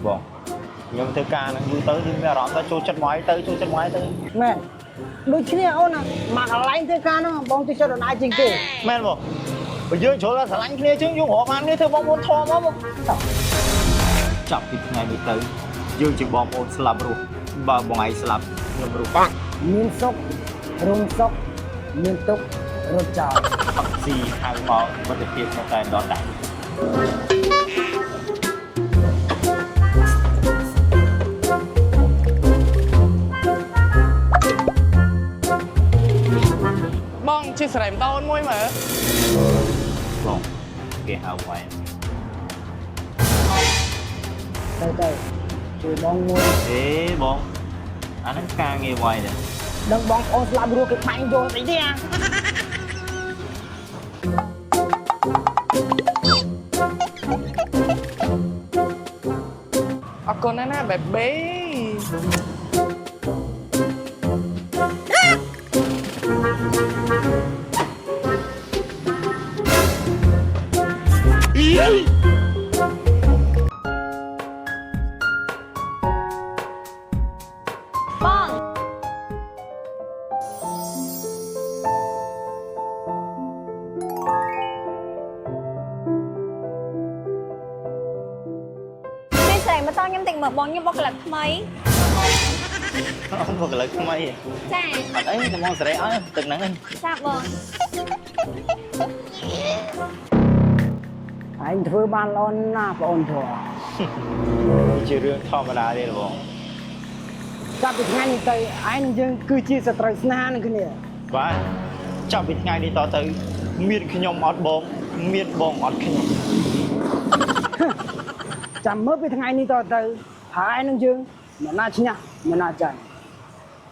បងខ្ញុំធ្វើការនឹងយូរទៅមានអារម្មណ៍ថាចូលចិត្តមកទៅចូលចិត្តមកទៅមែនដូចគ្នាអូនមកកន្លែងធ្វើការហ្នឹងបងទៅចិត្តដល់ណាជាងគេមែនបងបើយើងជ្រុលស្រឡាញ់គ្នាជាងយើងរកបាននេះធ្វើបងប្អូនធំមកចាប់ពីថ្ងៃនេះទៅយើងជាបងប្អូនស្លាប់រស់បើបងឯងស្លាប់ខ្ញុំរស់បាក់មានសុខរងសុខមានទុក្ខរត់ចោលអត់ស៊ីហៅមកវត្តភាពនៅតែដល់ដៃបងជិះស្រែម្ដងមួយមើលបងគេហៅໄວទៅជួយបងមួយអេបងអាហ្នឹងការងារໄວដែរដឹងបងប្អូនស្លាប់រស់គេបាញ់យកស្អីទេអរគុណណាស់បេប៊ីមកតខ្ញុំតិចមើលបងខ្ញុំបុកកលឹកថ្មីអូបុកកលឹកថ្មីចាអត់អីតែមកសេរីអើទឹកហ្នឹងចាបងឯងធ្វើបានល្អណាស់បងអូនធေါ်ជារឿងធម្មតាទេបងចាប់ពីថ្ងៃនេះទៅឯងនឹងយើងគឺជាសត្រូវស្នេហានឹងគ្នាបាទចាប់ពីថ្ងៃនេះតទៅមានខ្ញុំអត់បងមានបងអត់ខ្ញុំចាំមើលពីថ្ងៃនេះតទៅហើយនឹងយើងមិនណាឈ្នះមិនណាចាញ់